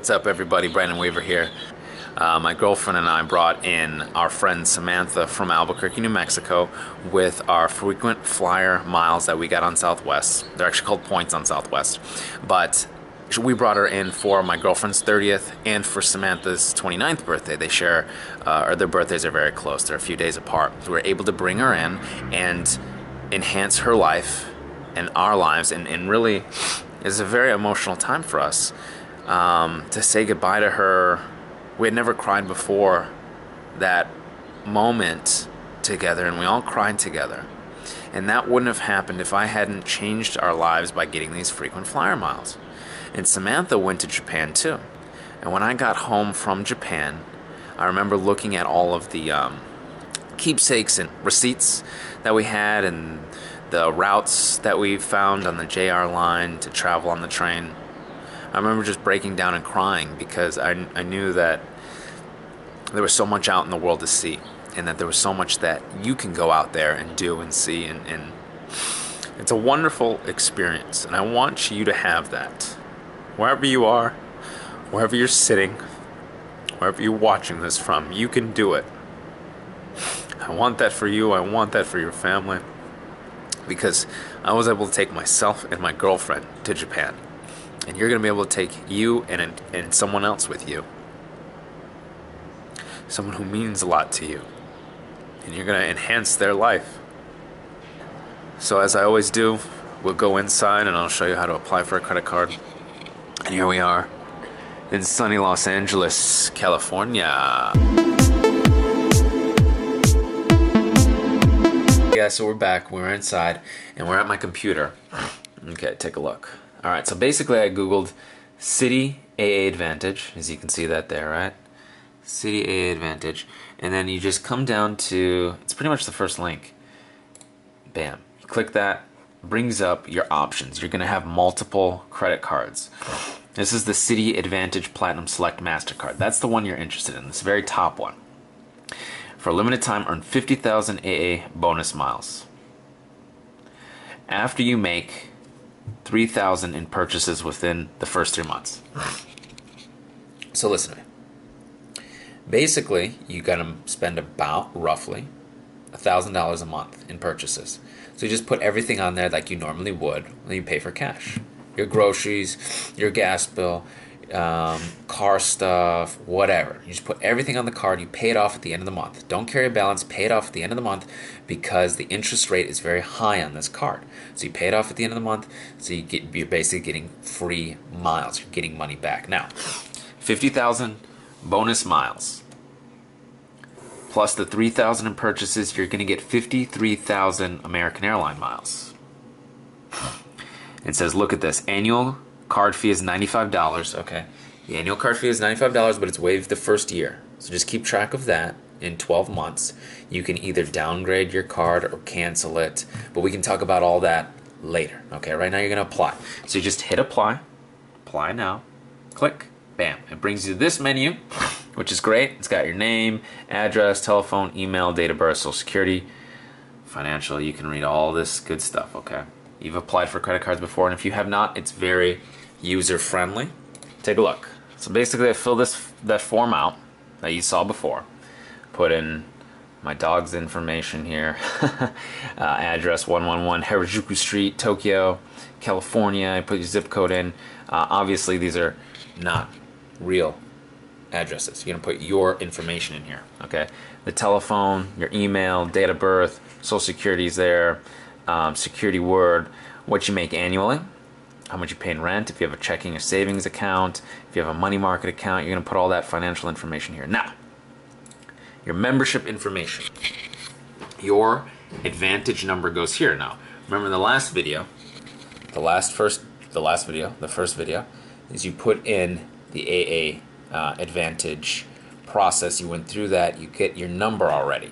What's up, everybody? Brandon Weaver here. My girlfriend and I brought in our friend Samantha from Albuquerque, New Mexico with our frequent flyer miles that we got on Southwest. They're actually called points on Southwest. But we brought her in for my girlfriend's 30th and for Samantha's 29th birthday. They share, or their birthdays are very close. They're a few days apart. So we were able to bring her in and enhance her life and our lives, and really it's a very emotional time for us. To say goodbye to her. We had never cried before that moment together, and we all cried together. And that wouldn't have happened if I hadn't changed our lives by getting these frequent flyer miles. And Samantha went to Japan too. And when I got home from Japan, I remember looking at all of the keepsakes and receipts that we had and the routes that we found on the JR line to travel on the train. I remember just breaking down and crying because I knew that there was so much out in the world to see, and that there was so much that you can go out there and do and see, and it's a wonderful experience, and I want you to have that. Wherever you are, wherever you're sitting, wherever you're watching this from, you can do it. I want that for you. I want that for your family, because I was able to take myself and my girlfriend to Japan. And you're going to be able to take you and someone else with you. Someone who means a lot to you. And you're going to enhance their life. So as I always do, we'll go inside and I'll show you how to apply for a credit card. And here we are in sunny Los Angeles, California. Yeah, so we're back. We're inside and we're at my computer. Okay, take a look. Alright, so basically I googled Citi AA Advantage, as you can see that there, right? Citi AA Advantage, and then you just come down to, it's pretty much the first link. Bam. You click that, brings up your options. You're going to have multiple credit cards. This is the Citi Advantage Platinum Select MasterCard. That's the one you're interested in, this very top one. For a limited time, earn 50,000 AA bonus miles. After you make 3,000 in purchases within the first 3 months. So listen to me. Basically, you got to spend about roughly $1,000 a month in purchases. So you just put everything on there like you normally would when you pay for cash. Your groceries, your gas bill, car stuff, whatever. You just put everything on the card. You pay it off at the end of the month. Don't carry a balance. Pay it off at the end of the month because the interest rate is very high on this card. So you pay it off at the end of the month. So you're basically getting free miles. You're getting money back. Now, 50,000 bonus miles plus the 3,000 in purchases. You're going to get 53,000 American Airline miles. It says, look at this. Annual card fee is $95. Okay, the annual card fee is $95, but it's waived the first year. So just keep track of that. In 12 months, you can either downgrade your card or cancel it. But we can talk about all that later. Okay, right now you're going to apply. So you just hit apply. Apply now. Click. Bam. It brings you to this menu, which is great. It's got your name, address, telephone, email, date of birth, social security, financial. You can read all this good stuff, okay? You've applied for credit cards before, and if you have not, it's very user-friendly. Take a look. So basically I fill that form out that you saw before. Put in my dog's information here. Address 111 Harajuku Street, Tokyo, California. I put your zip code in. Obviously these are not real addresses. You're going to put your information in here, okay? The telephone, your email, date of birth, social security is there, security word, what you make annually, how much you pay in rent, if you have a checking or savings account, if you have a money market account, you're going to put all that financial information here. Now, your membership information. Your Advantage number goes here now. Remember the last video, the first video, is you put in the AA Advantage process. You went through that, you get your number already.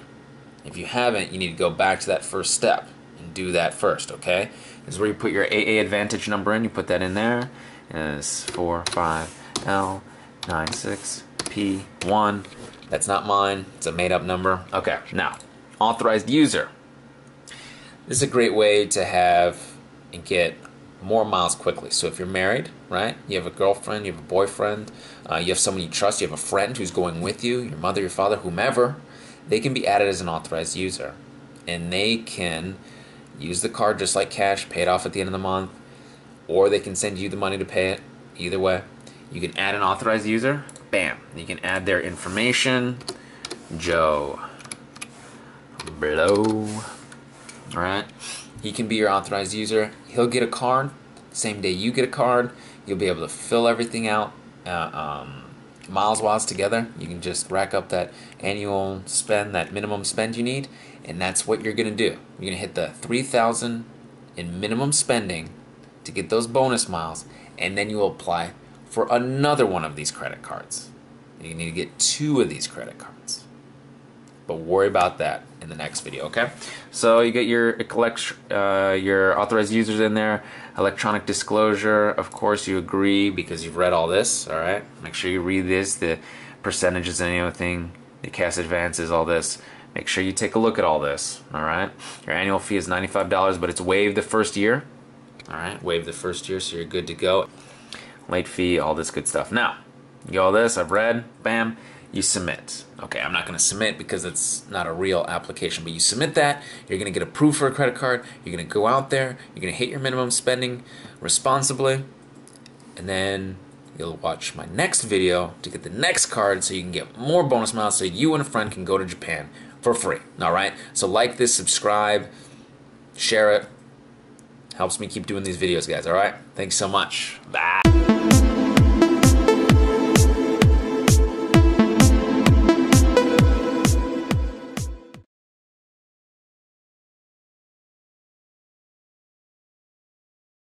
If you haven't, you need to go back to that first step and do that first, okay? This is where you put your AA Advantage number in. You put that in there. It's 45L96P1. That's not mine. It's a made-up number. Okay, now, authorized user. This is a great way to have and get more miles quickly. So if you're married, right, you have a girlfriend, you have a boyfriend, you have someone you trust, you have a friend who's going with you, your mother, your father, whomever, they can be added as an authorized user. And they can use the card just like cash, pay it off at the end of the month, or they can send you the money to pay it. Either way, you can add an authorized user. Bam. You can add their information. Joe Blow. Alright. He can be your authorized user. He'll get a card. Same day you get a card. You'll be able to fill everything out miles together. You can just rack up that annual spend, that minimum spend you need, and that's what you're going to do. You're going to hit the 3,000 in minimum spending to get those bonus miles, and then you will apply for another one of these credit cards. You need to get 2 of these credit cards. But worry about that in the next video, okay? So you get your authorized users in there, electronic disclosure. Of course, you agree because you've read all this, all right? Make sure you read this, the percentages and everything, the cash advances, all this. Make sure you take a look at all this, all right? Your annual fee is $95, but it's waived the first year, all right? Waived the first year, so you're good to go. Late fee, all this good stuff. Now, you get all this, I've read, bam, you submit. Okay, I'm not going to submit because it's not a real application, but you submit that, you're going to get approved for a credit card, you're going to go out there, you're going to hit your minimum spending responsibly, and then you'll watch my next video to get the next card so you can get more bonus miles so you and a friend can go to Japan for free. Alright, so like this, subscribe, share it, helps me keep doing these videos, guys. Alright, thanks so much. Bye.